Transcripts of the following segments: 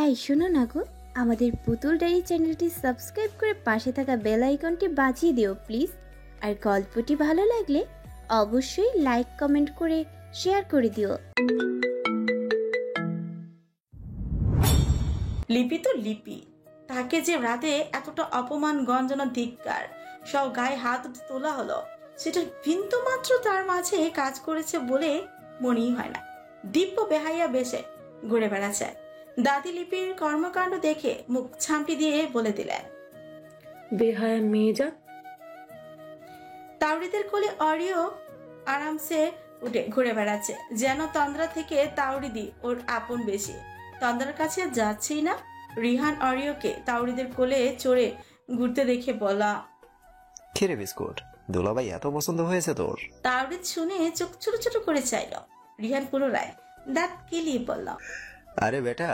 এই শোনো না গো, আমাদের পুতুল ডায়েরি চ্যানেলটি সাবস্ক্রাইব করে পাশে থাকা বেল আইকনটি বাজিয়ে দিও প্লিজ। আর গল্পটি ভালো লাগলে অবশ্যই লাইক কমেন্ট করে শেয়ার করে দিও। লিপি তো লিপি, তাকে যে রাতে এতটা অপমান গঞ্জনা ধিক্কার সব গায়ে হাত তোলা হলো, সেটা বিন্দু মাত্র তার মাঝে কাজ করেছে বলে মনেই হয় না। দিব্য বেহাইয়া বেশে ঘুরে বেড়াচ্ছে। দাদি লিপির কর্মকাণ্ড দেখে মুখ ছামটি দিয়ে বলে দিলেন, বেহায়া মেয়ে যাক। তাওড়িদের কোলে অরিও আরামসে উঠে ঘুরে বেড়াচ্ছে, যেন তন্দ্রা থেকে তাওড়িদি ওর আপন বেশি। তন্দ্রার কাছে যাচ্ছেই না। রিহান অরিওকে তাওড়িদের কোলে চড়ে ঘুরতে দেখে বলা, খেরে বিস্কুট, দুলাভাই এত পছন্দ হয়েছে তোর? তাওড়িদ শুনে চোখ ছোট ছোট করে চাইল। রিহান পুনরায় দাঁত কিলিয়ে বলল, আরে বেটা,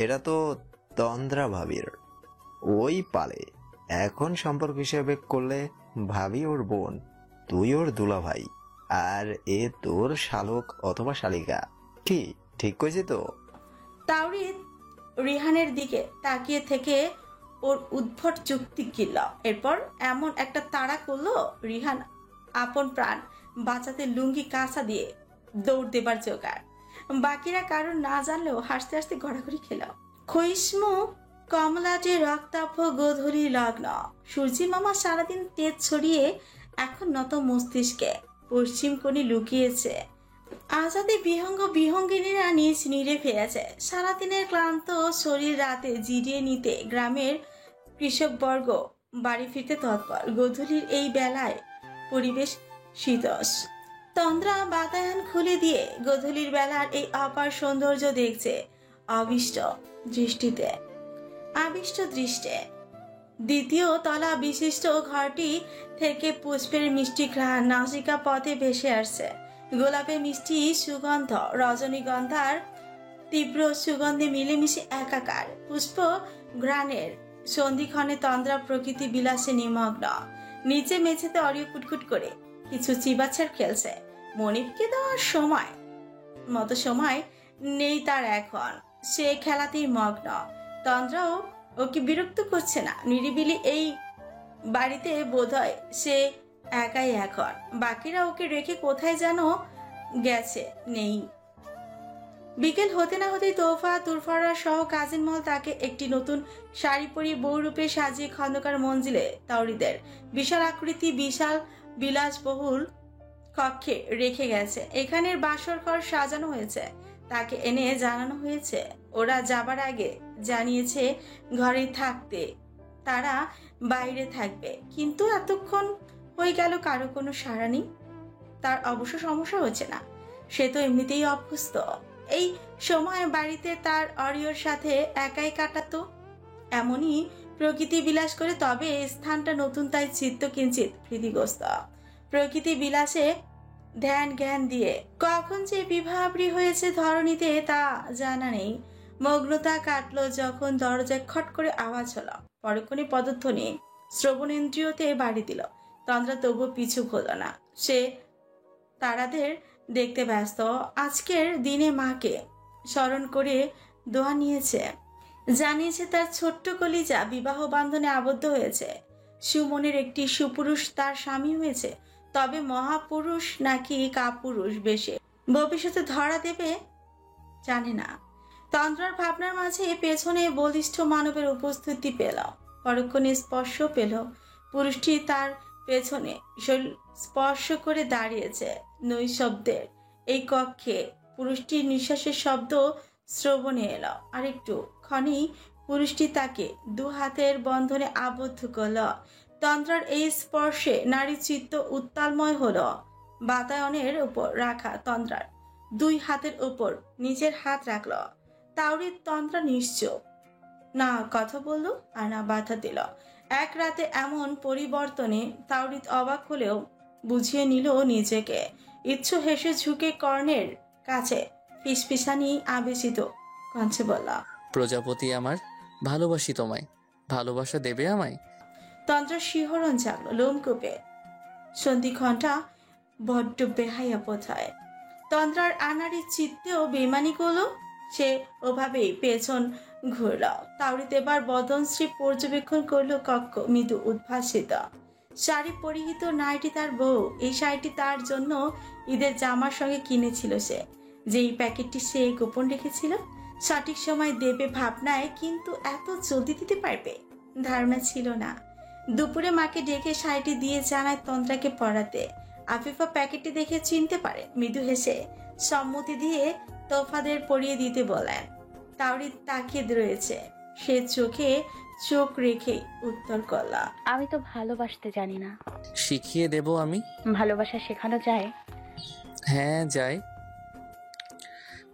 এটা তো তন্দ্রা ভাবির ওই পালে। এখন সম্পর্ক হিসেবে করলে ভাবি ওর বোন, তুই ওর দুলাভাই, আর এ তোর শালক অথবা শালিকা। কি ঠিক কইছি তো? তাওড়িদ রিহানের দিকে তাকিয়ে থেকে ওর উদ্ভট যুক্তি কিনল। এরপর এমন একটা তাড়া করলো, রিহান আপন প্রাণ বাঁচাতে লুঙ্গি কাঁচা দিয়ে দৌড় দেবার জোগাড়। বাকিরা কারণ না জানলেও হাসতে হাসতে গড়াগড়ি খেল। ক্ষয়িষ্ণু কমলাটে রক্তাভ গোধূলি লগ্ন। সূর্যি মামা সারাদিন তেজ ছড়িয়ে এখন নত মস্তিষ্কে পশ্চিম কোণে লুকিয়েছে। আজাদে বিহঙ্গ বিহঙ্গিনীরা নিজ নিড়ে ফিরেছে। সারাদিনের ক্লান্ত শরীর রাতে জিরিয়ে নিতে গ্রামের কৃষকবর্গ বাড়ি ফিরতে তৎপর। গোধূলির এই বেলায় পরিবেশ শীতস। তন্দ্রা বাতায়ন খুলে দিয়ে গোধূলির বেলার এই অপার সৌন্দর্য দেখছে আবিষ্ট দৃষ্টিতে। দ্বিতীয় তলা বিশিষ্ট ঘরটি থেকে পুষ্পের মিষ্টি ঘ্রাণ নাসিকা পথে ভেসে আসছে। গোলাপের মিষ্টি সুগন্ধ রজনীগন্ধার তীব্র সুগন্ধে মিলেমিশে একাকার। পুষ্প ঘ্রাণের সন্ধিক্ষণে তন্দ্রা প্রকৃতি বিলাসে নিমগ্ন। নিচে মেঝেতে অরিও কুটকুট করে কিছু চিবাচ্ছার খেলছে। মনিবকে দেওয়ার সময় নেই তার এখন, সে খেলাতেই মগ্ন। তন্দ্রাও ওকে বিরক্ত করছে না। নিরিবিলি এই বাড়িতে বোধহয় সে একাই এখন। বাকিরা ওকে রেখে কোথায় যেন গেছে, নেই। বিকেল হতে না হতেই তোফা তুরফারা সহ কাজিন মহল তাকে একটি নতুন শাড়ি পরিয়ে বউরূপে সাজিয়ে খন্দকার মঞ্জিলে তাওড়িদের বিশাল আকৃতি বিশাল বিলাসবহুল কক্ষে রেখে গেছে। এখানের বাসর ঘর সাজানো হয়েছে। তাকে এনে জানানো হয়েছে, ওরা যাবার আগে জানিয়েছে ঘরে থাকতে, তারা বাইরে থাকবে। কিন্তু এতক্ষণ হয়ে গেল কারো কোনো সাড়া নেই। তার অবশ্য সমস্যা হচ্ছে না, সে তো এমনিতেই অভ্যস্ত। এই সময় বাড়িতে তার অরিওর সাথে একাই কাটাতো, এমনই প্রকৃতি বিলাস করে। তবে স্থানটা নতুন, তাই চিত্ত কিঞ্চিত প্রীতিগ্রস্ত। প্রকৃতি বিলাসে ধ্যান জ্ঞান দিয়ে কখন যে বিভাবরী হয়েছে ধরণীতে তা জানা নেই। মগ্নতা কাটলো যখন দরজায় খট করে আওয়াজ হলো। পরক্ষণে পদধ্বনি শ্রবণেন্দ্রিয়তে বাড়ি দিল। তন্দ্রা তবু পিছু হলো না। সে তারাদের দেখতে ব্যস্ত। আজকের দিনে মাকে স্মরণ করে দোয়া নিয়েছে, জানিয়েছে তার ছোট্ট কলিজা বিবাহ বান্ধনে আবদ্ধ হয়েছে। সুমনের একটি সুপুরুষ তার স্বামী হয়েছে। তবে মহাপুরুষ নাকি কাপুরুষ বেশে ভবিষ্যতে ধরা দেবে জানে না। তন্দ্রার ভাবনার মাঝে পেছনে বলিষ্ঠ মানবের উপস্থিতি পেল। পরক্ষণে স্পর্শ পেল। পুরুষটি তার পেছনে স্পর্শ করে দাঁড়িয়েছে। নৈশব্দের এই কক্ষে পুরুষটির নিঃশ্বাসের শব্দ শ্রবণে এলো। আরেকটু ক্ষণেই পুরুষটি তাকে দু হাতের বন্ধনে আবদ্ধ করল। তন্দ্রার এই স্পর্শে নারী চিত্ত উত্তালময় হলো। বাতায়নের উপর রাখা তন্দ্রার দুই হাতের উপর নিজের হাত রাখল। তাওড়িদ তন্দ্রা নিশ্চুপ, না কথা বলল আর না বাধা দিল। এক রাতে এমন পরিবর্তনে তাওড়িদ অবাক হলেও বুঝিয়ে নিল নিজেকে। ইচ্ছু হেসে ঝুঁকে কর্ণের কাছে ফিসফিসানি আবেশিত কঞ্চে বলল, প্রজাপতি আমার, ভালোবাসি তোমায়, ভালোবাসা দেবে আমায়? তন্দ্রার শিহরণ জাগল লোমকূপে। সন্ধিক্ষণটা বড্ড বেহাইয়া বোধ হয়। তন্দ্রার আনাড়ি চিত্তেও বেমানি করলো। সে ওভাবেই পেছন ঘুরল। তাওরিত এবার বদনশ্রী পর্যবেক্ষণ করলো কক্ষ মৃদু উদ্ভাসিত। শাড়ি পরিহিত নাইটি তার বউ। এই শাড়িটি তার জন্য ঈদের জামার সঙ্গে কিনেছিল সে। যেই প্যাকেটটি সে গোপন রেখেছিল, সঠিক সময় দেবে ভাবনায়, কিন্তু এত জলদি দিতে পারবে ধারণা ছিল না। দুপুরে মাকে ডেকে শাড়িটি দিয়ে জানায় তন্দ্রাকে পরাতে। আফিফা প্যাকেটটি দেখে চিনতে পারে, মৃদু হেসে সম্মতি দিয়ে তোফাদের পরিয়ে দিতে বলেন। তাওরিত তাকিয়ে রয়েছে, সে চোখে চোখ রেখে উত্তর করলা, আমি তো ভালোবাসতে জানি না। শিখিয়ে দেব আমি। ভালোবাসা শেখানো যায়? হ্যাঁ যায়।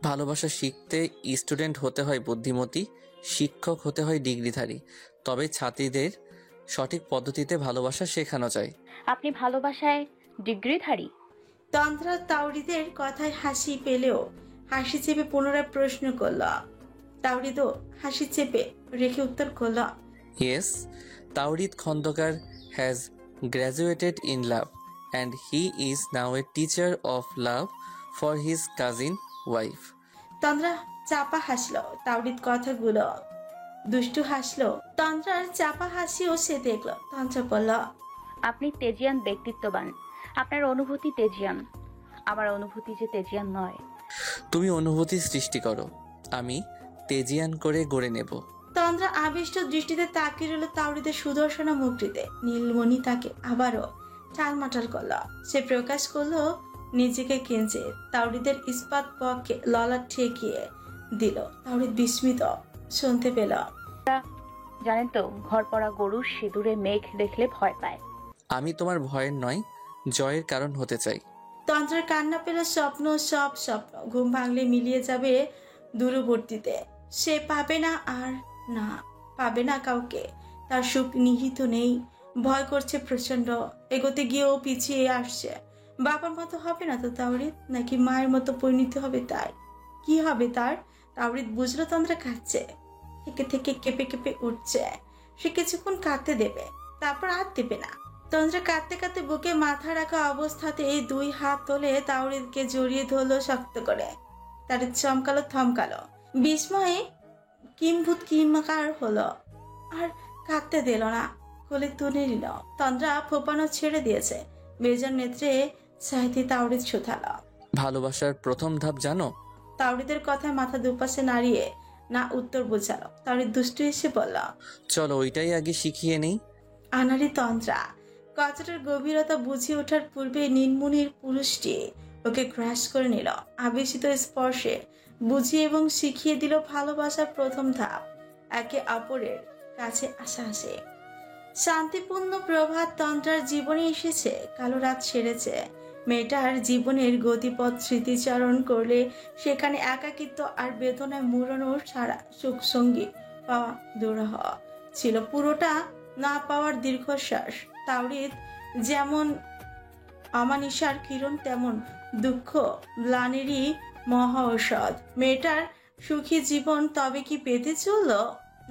ভালোবাসা শিখতে স্টুডেন্ট হতে হয় বুদ্ধিমতী, শিক্ষক হতে হয় ডিগ্রিধারী, তবে ছাত্রীদের সঠিক পদ্ধতিতে ভালোবাসা শেখানো যায়। আপনি ভালোবাসায় ডিগ্রিধারী? তন্দ্রা তাওরিদের কথায় হাসি পেলেও হাসি চেপে পুনরায় প্রশ্ন করল। তাওরিদও হাসি চেপে রেখে উত্তর করল, yes, Tawrid Khandakar has graduated in love and he is now a teacher of love for his cousin wife. Tandra চাপা হাসলো। তাওরিদ কথাগুলো দুষ্টু হাসলো। তন্দ্রার চাপা হাসিও সে দেখলো। তন্দ্রা বলল, আপনি তেজিয়ান ব্যক্তিত্ববান, আপনার অনুভূতি তেজিয়ান। আমার অনুভূতি যে তেজিয়ান নয়। তুমি অনুভূতি সৃষ্টি করো, আমি তেজিয়ান করে গড়ে নেব। তন্দ্রা আবিষ্ট দৃষ্টিতে তাকিয়ে রইল তাওরিদের সুদর্শনা মুখটিতে। নীলমণি তাকে আবারও টালমাটাল করল। সে প্রকাশ করলো নিজেকে কিনছে। তাওরিদের ইস্পাত পক্ষে ললাট ঠেকিয়ে দিল। তাওরিদ বিস্মিত শুনতে পেল, জানেন তো, ঘর পড়া গরু সিঁদুরে মেঘ দেখলে ভয় পায়। আমি তোমার ভয়ের নয়, জয়ের কারণ হতে চাই। তন্দ্রার কান্না পেল। স্বপ্ন, সব স্বপ্ন ঘুম ভাঙলে মিলিয়ে যাবে দূরবর্তীতে। সে পাবে না, আর না পাবে না কাউকে। তার সুখ নিহিত নেই। ভয় করছে প্রচন্ড। এগোতে গিয়েও পিছিয়ে আসছে। বাবার মতো হবে না তো তাওরিদ, নাকি মায়ের মতো পরিণত হবে তার? কি হবে তার? তাওরিদ বুঝলো তন্দ্রা কাঁদছে, থেকে থেকে কেঁপে কেঁপে উঠছে। সে কিছুক্ষণ কাঁদতে দেবে, তারপর আর দেবে না। তন্দ্রা কাঁদতে কাঁদতে বুকে মাথা রাখা অবস্থাতে এই দুই হাত তোলে তাওরিদকে জড়িয়ে ধরলো শক্ত করে। তার চমকালো, থমকালো, বিস্ময়ে কিম্ভূত কিমাকার হলো। আর কাঁদতে দিল না, কোলে তুলে নিল। তন্দ্রা ফোপানো ছেড়ে দিয়েছে। বেজার নেত্রে সাহিত্যে তাওরিদ শুধালো, ভালোবাসার প্রথম ধাপ জানো? তাওরিদের কথায় মাথা দুপাশে নাড়িয়ে না উত্তর বোঝালো। তাওরিদ দুষ্টু এসে বলল, চলো ওইটাই আগে শিখিয়ে নেই। আনারি তন্দ্রা কথাটার গভীরতা বুঝিয়ে ওঠার পূর্বে নীলমণির পুরুষটি ওকে গ্রাস করে নিল। আবেশিত স্পর্শে বুঝিয়ে এবং শিখিয়ে দিল ভালোবাসার প্রথম ধাপ, একে অপরের কাছে আসা আসে। শান্তিপূর্ণ প্রভাত তন্দ্রার জীবনে এসেছে। কালো রাত সেরেছে। মেয়েটার জীবনের গতিপথ স্মৃতিচারণ করলে সেখানে একাকিত্ব আর বেদনায় মুড়ানোর ছাড়া সুখ সঙ্গী পাওয়া দুরূহ ছিল। পুরোটা না পাওয়ার দীর্ঘশ্বাস। তাওরিদ যেমন অমানিসার কিরণ, তেমন দুঃখ গ্লানিরই মহা ঔষধ। মেয়েটার সুখী জীবন তবে কি পেতে চলল,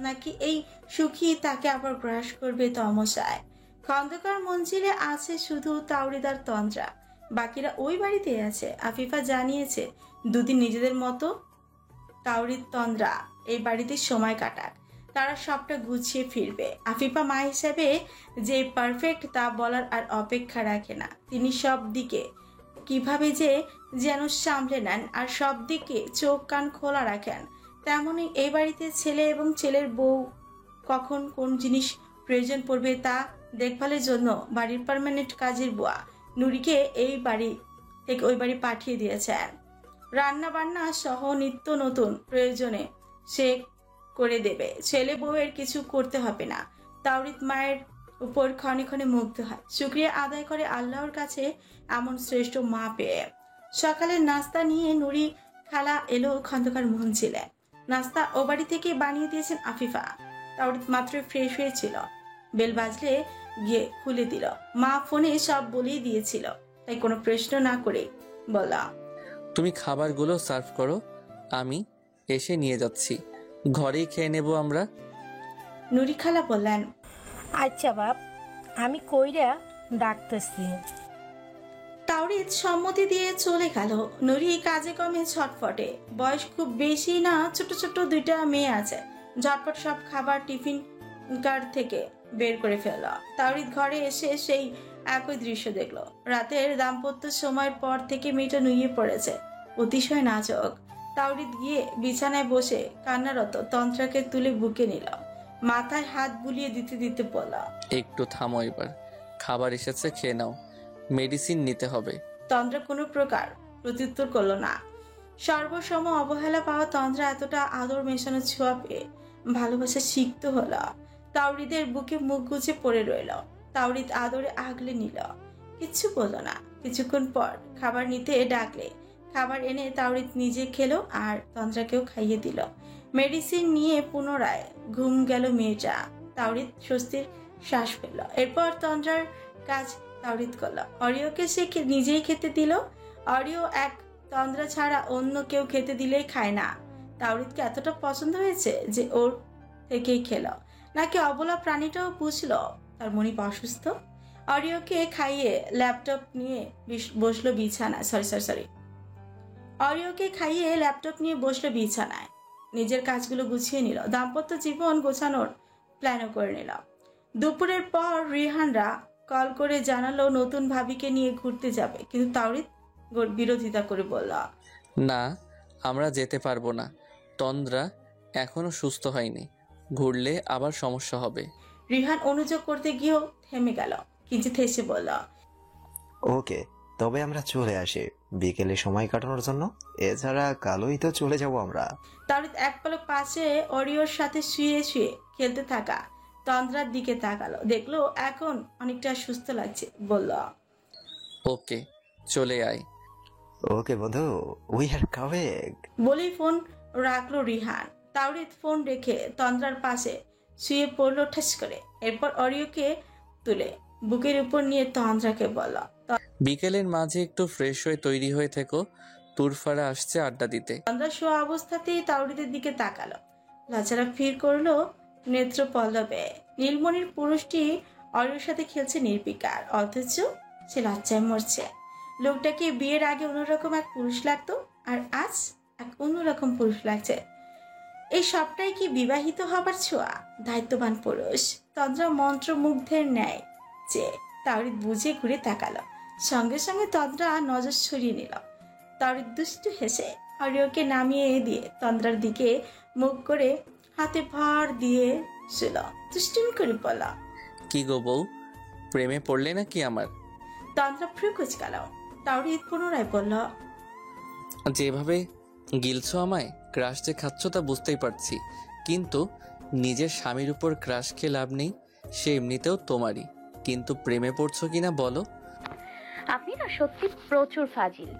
নাকি এই সুখী তাকে আবার গ্রাস করবে তমসায়? খন্দকার মঞ্জিলে আছে শুধু তাওরিদ আর তন্দ্রা। বাকিরা ওই বাড়িতে আছে। আফিফা জানিয়েছে দুদিন নিজেদের মতো তাওরিদ তন্দ্রা এই বাড়িতে সময় কাটাক, তারা সবটা গুছিয়ে ফিরবে। আফিফা মা হিসেবে যে পারফেক্ট তা বলার আর অপেক্ষা রাখে না। তিনি সব দিকে কিভাবে যে যেন সামলে নেন আর সব দিকে চোখ কান খোলা রাখেন। তেমনি এই বাড়িতে ছেলে এবং ছেলের বউ কখন কোন জিনিস প্রয়োজন পড়বে তা দেখভালের জন্য বাড়ির পার্মানেন্ট কাজের বুয়া নুরিকে এই বাড়ি থেকে ওই বাড়ি পাঠিয়ে দিয়েছেন। রান্না বান্না সহ নিত্য নতুন প্রয়োজনে সে করে দেবে। ছেলে বউয়ের কিছু করতে হবে না। তাওরিদ মায়ের উপর ক্ষণে ক্ষণে মুগ্ধ হয়, শুকরিয়া আদায় করে আল্লাহর কাছে এমন শ্রেষ্ঠ মা পেয়ে। সকালের নাস্তা নিয়ে নুরি খালা এলো খন্দকার মঞ্জিলে। নাস্তা ও বাড়ি থেকে বানিয়ে দিয়েছেন আফিফা। তাওরিদ মাত্র ফ্রেশ হয়েছিল। বেল বাজলে গিয়ে খুলে দিল। মা ফোনে সব বলেই দিয়েছিল, তাই কোনো প্রশ্ন না করে বলা, তুমি খাবারগুলো সার্ভ করো, আমি এসে নিয়ে যাচ্ছি। ঘরেই খেয়ে নেব আমরা। নুরি খালা বললেন, আচ্ছা বাপ, আমি কইরা ডাকতেছি। তাওরিদ সম্মতি দিয়ে চলে গেল। নুরি কাজে কমে ছটফটে। বয়স খুব বেশি না, ছোট ছোট দুইটা মেয়ে আছে। ঝটপট সব খাবার টিফিন কার থেকে বের করে ফেলল। তাওরিদ ঘরে এসে সেই একই দৃশ্য দেখলো। রাতের দাম্পত্য সময়ের পর থেকে মেয়েটা নুয়ে পড়েছে, অতিশয় নাজক। তাওরিদ গিয়ে বিছানায় বসে কান্নারত তন্ত্রাকে তুলে বুকে নিল, মাথায় হাত বুলিয়ে দিতে দিতে বলল, একটু থামো এবার, খাবার এসেছে খেয়ে নাও, মেডিসিন নিতে হবে। তন্দ্রা কোনো প্রকার প্রত্যুত্তর করলো না। সর্বসম অবহেলা পাওয়া তন্দ্রা এতটা আদর মেশানো ছোঁয়া পেয়ে ভালোবাসা সিক্ত হলো। তাওরিদের বুকে মুখ গুজে পড়ে রইল। তাওরিদ আদরে আগলে নিল, কিচ্ছু বলল না। কিছুক্ষণ পর খাবার নিতে ডাকলে খাবার এনে তাওরিদ নিজে খেলো আর তন্দ্রাকেও খাইয়ে দিল। মেডিসিন নিয়ে পুনরায় ঘুম গেল মেয়েটা। তাওরিদ স্বস্তির শ্বাস ফেলল। এরপর তন্দ্রার কাজ তাওরিদ করল। অরিওকে সে নিজেই খেতে দিল। অরিও এক তন্দ্রা ছাড়া অন্য কেউ খেতে দিলেই খায় না। তাওরিদকে এতটা পছন্দ হয়েছে যে ওর থেকেই খেল, নাকি অবলা প্রাণীটাও বুঝলো তার মনিব অসুস্থ। অরিওকে খাইয়ে ল্যাপটপ নিয়ে বসলো বিছানায়। অরিওকে খাইয়ে ল্যাপটপ নিয়ে বসলো বিছানায়, নিজের কাজগুলো গুছিয়ে নিল। দাম্পত্য জীবন গোছানোর প্ল্যানও করে নিল। দুপুরের পর রিহানরা কল করে জানালো নতুন ভাবিকে নিয়ে ঘুরতে যাবে, কিন্তু তাওরিদ বিরোধিতা করে বলল, না, আমরা যেতে পারবো না, তন্দ্রা এখনো সুস্থ হয়নি, ঘুরলে আবার সমস্যা হবে। রিহান অনুযোগ করতে গিয়েও থেমে গেল, কিন্তু থেসে বলল, ওকে, তবে আমরা চলে আসি বিকেলে সময় কাটানোর জন্য। এছাড়া কালই তো চলে যাব আমরা। তাওরিদ এক পলক পাশে অরিওর সাথে শুয়ে শুয়ে খেলতে থাকা তন্দ্রার দিকে তাকালো, দেখলো এখন অনেকটা সুস্থ লাগছে, বলল, ওকে, চলে আয়। ওকে বন্ধু, উই আর কামিং। বলেই ফোন রাখলো রিহান। তাওরিদ ফোন রেখে তন্দ্রার পাশে শুয়ে পড়লো ঠাস করে। এরপর অরিওকে তুলে বুকের উপর নিয়ে তন্দ্রাকে বলল, বিকেলের মাঝে একটু ফ্রেশ হয়ে তৈরি হয়ে থেকো, তুরফারা আসছে আড্ডা দিতে। তন্দ্রা শোয়া অবস্থাতেই তাওরিদের দিকে তাকালো, লজ্জারা ফির করলো নেত্র পল্লবে। নীলমণির পুরুষটি অরিওর সাথে খেলছে নির্বিকার, অথচ সে লজ্জায় মরছে। লোকটাকে বিয়ের আগে অন্যরকম এক পুরুষ লাগতো, আর আজ এক অন্যরকম পুরুষ লাগছে। এই সবটাই কি বিবাহিত হবার ছোঁয়া? দায়িত্ববান পুরুষ। তন্দ্রা মন্ত্রমুগ্ধের ন্যায় যে তাওরিদ বুঝে ঘুরে তাকালো, সঙ্গে সঙ্গে তন্দ্রা নজর সরিয়ে নিল। তাওরিদ দুষ্টু হেসে অরিওকে নামিয়ে দিয়ে তন্দ্রার দিকে মুখ করে হাতে ভর দিয়ে ছিল, দুষ্টুমি করে বলল, কি গো বউ, প্রেমে পড়লে নাকি আমার? তন্দ্রা ফ্রু কুচকাল। তাওরিদ পুনরায় বলল, যেভাবে গিলছো আমায়, ক্রাশ যে খাচ্ছ তা বুঝতেই পারছি, কিন্তু নিজের স্বামীর উপর ক্রাশ খেয়ে লাভ নেই, সে এমনিতেও তোমারই। কিন্তু প্রেমে পড়ছো কিনা বলো? আপনি না সত্যি প্রচুর ফাজিল।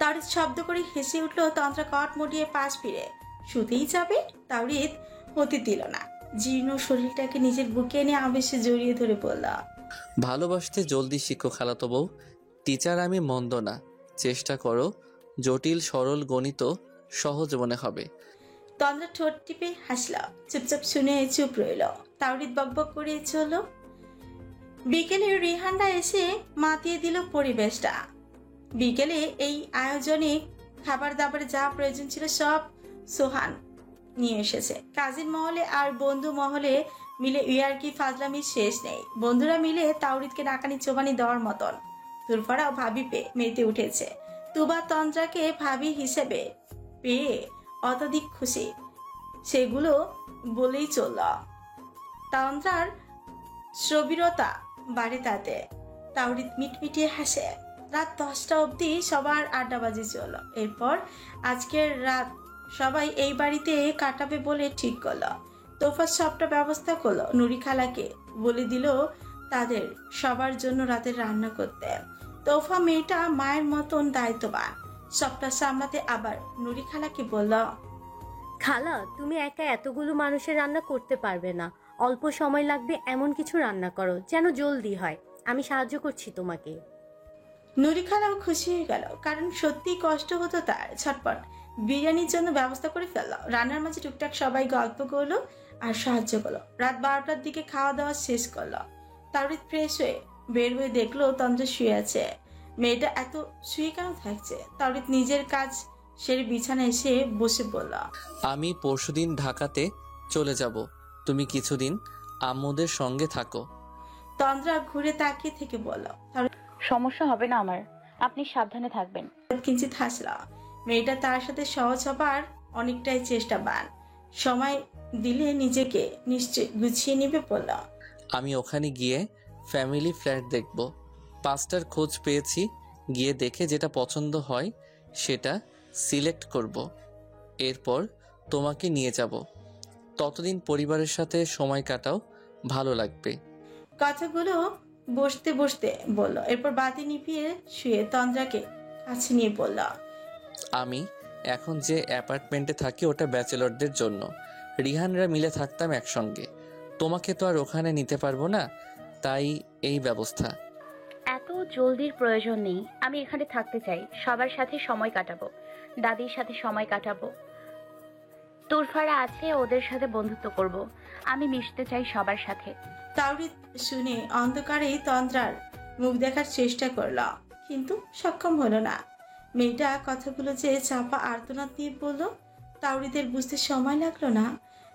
তাওরিদ শব্দ করে হেসে উঠল। তন্দ্রা কট মুটিয়ে পাশ ফিরে শুতেই যাবে, তাওরিদ হতে দিল না। জীর্ণ শরীরটাকে নিজের বুকে এনে আবেশে জড়িয়ে ধরে বলল, ভালোবাসতে জলদি শিখো খালাতো বউ, টিচার আমি মন্দ না, চেষ্টা করো, জটিল সরল গণিত সহজ মনে হবে। তন্দ্রা ঠোঁট টিপে হাসল, চুপচাপ শুনে চুপ রইল। তাওরিদ বকবক করে চলল। বিকেলে রিহানরা এসে মাতিয়ে দিল পরিবেশটা। বিকেলে এই আয়োজনে খাবার দাবারে যা প্রয়োজন ছিল সব সোহান নিয়ে এসেছে। কাজিন মহলে আর বন্ধু মহলে মিলে ইয়ার্কি ফাজলামির শেষ নেই। বন্ধুরা মিলে তাওরিদকে নাকানি চোবানি দেওয়ার মতন। তুরফারাও ভাবি পেয়ে মেতে উঠেছে। তুবা তন্দ্রাকে ভাবি হিসেবে পেয়ে অত্যধিক খুশি, সেগুলো বলেই চলল। তন্দ্রার স্থবিরতা বাড়ে তাতে। তাওরিদ মিটমিটিয়ে হাসে। রাত 10টা অবধি সবার আড্ডাবাজি চলল। এরপর আজকের রাত সবাই এই বাড়িতে কাটাবে বলে ঠিক করলো। তোফার সবটা ব্যবস্থা করলো। নুরি খালাকে বলে দিল তাদের সবার জন্য রাতের রান্না করতে। তোফা মেয়েটা মায়ের মতন দায়িত্ববান, সবটা সামলাতে। আবার নুরি খালাকে বলল, খালা, তুমি একা এতগুলো মানুষের রান্না করতে পারবে না, অল্প সময় লাগবে এমন কিছু রান্না করো যেন জলদি হয়, আমি সাহায্য করছি তোমাকে। নুরি খালাও খুশি হয়ে গেল, কারণ সত্যি কষ্ট হতো তার। ছটপট বিরিয়ানির জন্য ব্যবস্থা করে ফেললো। রান্নার মাঝে টুকটাক সবাই গল্প করলো আর সাহায্য করলো। রাত 12টার দিকে খাওয়া দাওয়া শেষ করলো। তাওরিদ ফ্রেশ হয়ে বের হয়ে দেখলো তন্দ্রা শুয়ে আছে। মেয়েটা এত শুয়ে কেন থাকছে? তাওরিদ নিজের কাজ সে বিছানায় এসে বসে বলল, আমি পরশুদিন ঢাকাতে চলে যাব, তুমি কিছুদিন আম্মুদের সঙ্গে থাকো। তন্দ্রা ঘুরে তাকিয়ে থেকে বলল। সমস্যা হবে না আমার, আপনি সাবধানে থাকবেন। কিঞ্চিত হাসল। মেয়েটা তার সাথে সহজ হবার অনেকটাই চেষ্টাবান। সময় দিলে নিজেকে নিশ্চয় গুছিয়ে নিবে বলল। আমি ওখানে গিয়ে ফ্যামিলি ফ্ল্যাট দেখব, 5টার খোঁজ পেয়েছি, গিয়ে দেখে যেটা পছন্দ হয় সেটা সিলেক্ট করব, এরপর তোমাকে নিয়ে যাব। ততদিন পরিবারের সাথে সময় কাটাও, ভালো লাগবে। কথাগুলো বসতে বসতে বলল। এরপর বাতি নিভিয়ে শুয়ে তন্দ্রাকে কাছে নিয়ে বলল। আমি এখন যে অ্যাপার্টমেন্টে থাকি ওটা ব্যাচেলরদের জন্য, রিহানরা মিলে থাকতাম একসঙ্গে, তোমাকে তো আর ওখানে নিতে পারবো না, তাই এই ব্যবস্থা। এত জলদির প্রয়োজন নেই, আমি এখানে থাকতে চাই, সবার সাথে সময় কাটাবো, দাদির সাথে সময় কাটাবো, তুরফারা আছে ওদের সাথে বন্ধুত্ব করব, আমি মিশতে চাই সবার সাথে। তাওরিদ শুনে অন্ধকারেই তন্দ্রার মুখ দেখার চেষ্টা করল, কিন্তু সক্ষম হলো না। মেয়েটা কথাগুলো যে চাপা আর্তনাদ দিয়ে বলল, তাওরিদের বুঝতে সময় লাগলো না।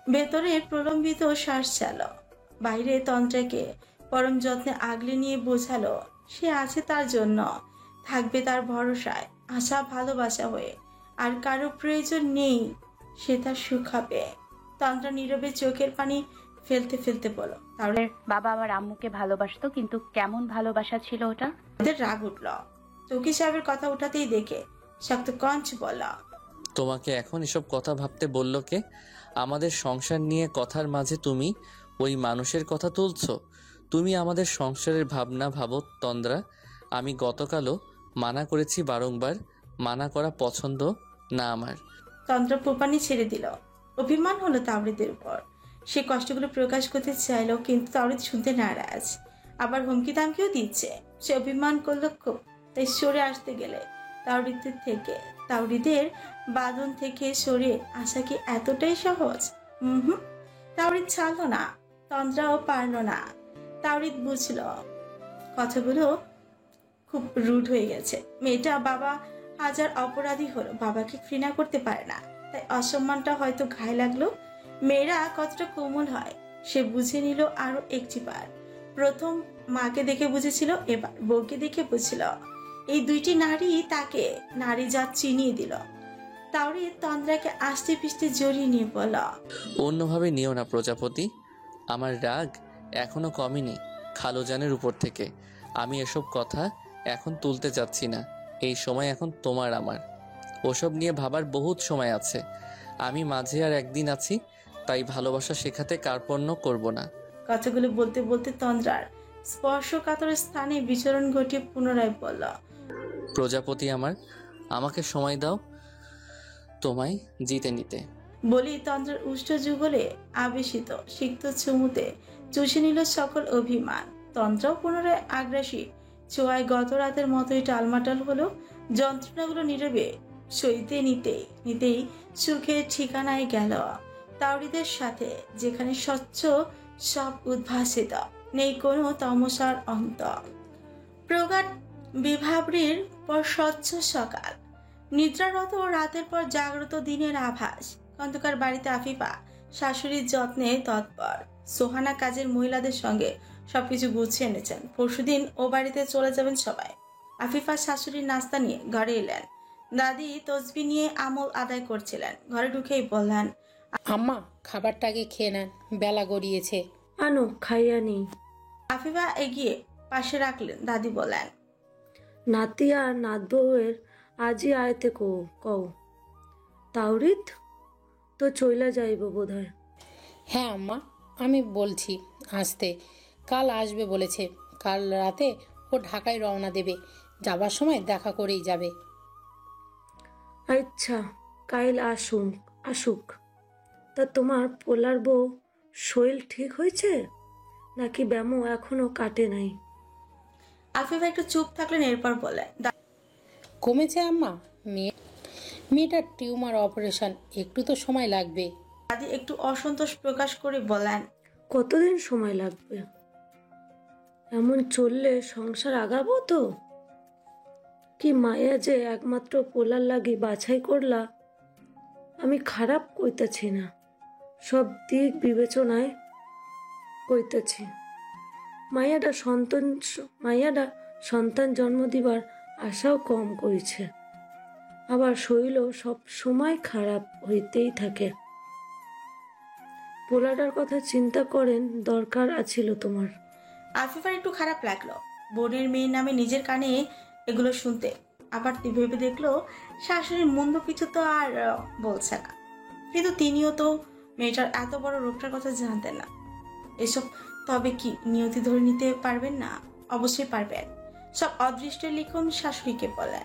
ভেতরে প্রলম্বিত শ্বাস চাল, বাইরে তন্দ্রাকে পরম যত্নে আগলে নিয়ে বোঝালো সে আছে তার জন্য, থাকবে তার ভরসায়, আশা ভালোবাসা হয়ে, আর কারো প্রয়োজন নেই, সে তার সুখ হবে। তন্দ্রা নীরবে চোখের পানি ফেলতে ফেলতে বলো। তাহলে বাবা আমার আম্মুকে ভালোবাসতো, কিন্তু কেমন ভালোবাসা ছিল ওটা। ওদের রাগ উঠল। তৌকি সাহেবের কথা উঠাতেই দেখে শক্ত কঞ্চ বলা। তোমাকে এখন এসব কথা ভাবতে বলল কে? আমাদের সংসার নিয়ে কথার মাঝে তুমি ওই মানুষের কথা তুলছো। তুমি আমাদের সংসারের ভাবনা ভাবো তন্দ্রা। আমি গতকালও মানা করেছি বারংবার, মানা করা পছন্দ না আমার। তন্দ্রা পুপানি ছেড়ে দিল। অভিমান হলো তাওরিদের উপর। সে কষ্টগুলো প্রকাশ করতে চাইলো, কিন্তু তাওরিদ শুনতে নারাজ, আবার হুমকি দামকিও দিচ্ছে। সে অভিমান করলো খুব, তাই সরে আসতে গেলে তাওরিদের বাঁধন থেকে সরে আসা কি এতটাই সহজ? তাওরিদ ছাড়লো না, তন্দ্রাও পারলো না। তাওরিদ বুঝলো কথাগুলো খুব রুড হয়ে গেছে। মেয়েটা বাবা হাজার অপরাধী হলো, বাবাকে ঘৃণা করতে পারে না, তাই অসম্মানটা হয়তো ঘায়ে লাগলো। মেয়েরা কতটা কোমল হয় সে বুঝে নিল আরো একটিবার। প্রথম মাকে দেখে বুঝেছিল, এবার বউকে দেখে বুঝছিল। এই দুইটি নারী তাকে নারী জাত চিনিয়ে দিল। তাওরিদ তন্দ্রাকে আস্তে পিস্তে জড়িয়ে নিয়ে বলল, অন্যভাবে নিও না প্রজাপতি, আমার রাগ এখনো কমেনি খালুজানের উপর থেকে। আমি এসব কথা এখন তুলতে যাচ্ছি না, এই সময় এখন তোমার আমার, ওসব নিয়ে ভাবার বহুত সময় আছে। আমি মাঝে আর একদিন আছি, তাই ভালোবাসা শেখাতে কার্পণ্য করব না। কথাগুলো বলতে বলতে তন্দ্রার স্পর্শকাতর স্থানে বিচরণ ঘটিয়ে পুনরায় বলল, প্রজাপতি আমার, আমাকে সময় দাও তোমায় জিতে নিতে। বলি তন্দ্রার উষ্ঠ যুগলে আবেশিত সিক্ত চুমুতে চুষে নিল সকল অভিমান। তন্দ্রাও পুনরায় আগ্রাসী ছোঁয়ায় গত রাতের মতোই টালমাটাল হলো। যন্ত্রণাগুলো নীরবে সইতে নিতেই সুখের ঠিকানায় গেল তাওরিদের সাথে, যেখানে স্বচ্ছ সব উদ্ভাসিত, নেই কোনো তমসার অন্ত। প্রগাঢ় বিভাবরীর পর স্বচ্ছ সকাল, নিদ্রারত রাতের পর জাগ্রত দিনের আভাস। খন্দকার বাড়িতে আফিফা শাশুড়ির যত্নে তৎপর। সোহানা কাজের মহিলাদের সঙ্গে সবকিছু গুছিয়ে এনেছেন, পরশুদিন ও বাড়িতে চলে যাবেন সবাই। আফিফা শাশুড়ির নাস্তা নিয়ে ঘরে এলেন। দাদি তসবি নিয়ে আমল আদায় করছিলেন। ঘরে ঢুকেই বললেন, আম্মা খাবারটা আগে খেয়ে নেন, বেলা গড়িয়েছে। আনো খাইয়া নেই। আফিফা এগিয়ে পাশে রাখলেন। দাদি বলেন, নাতি আর নাত বউয়ের আজই আয়তে কও। তাওরিদ তো চইলা যাইব বোধহয়। হ্যাঁ আম্মা, আমি বলছি আসতে, কাল আসবে বলেছে। কাল রাতে ও ঢাকায় রওনা দেবে, যাবার সময় দেখা করেই যাবে। আচ্ছা, কাইল আসুক। তা তোমার পোলার বউ শৈল ঠিক হয়েছে নাকি ব্যামো এখনো কাটে নাই? আফিফা একটু চুপ থাকলেন, এরপর বলেন, কমেছে আম্মা, মেয়েটার টিউমার অপারেশন, একটু তো সময় লাগবে। দাদি একটু অসন্তোষ প্রকাশ করে বলেন, কতদিন সময় লাগবে? এমন চললে সংসার আগাবো তো? কি মায়া যে একমাত্র পোলার লাগি বাছাই করলা। আমি খারাপ কইতাছি না, সব দিক বিবেচনায় কইতাছি। মায়াডা সন্তান জন্ম দিবার আশাও কম করেছে, আবার শরীরও সব সময় খারাপ হইতেই থাকে। পোলাটার কথা চিন্তা করেন দরকার আছিল তোমার। আফিফার একটু খারাপ লাগলো বোনের মেয়ের নামে নিজের কানে এগুলো শুনতে। আবার ভেবে দেখলো শাশুড়ির মন্দ কিছু তো আর বলছে না, কিন্তু তিনিও তো মেয়েটার এত বড় রোগটার কথা জানতেন না। এসব তবে কি নিয়তি ধরে নিতে পারবেন না? অবশ্যই পারবেন। সব অদৃষ্টের লিখন শাশুড়িকে বলেন।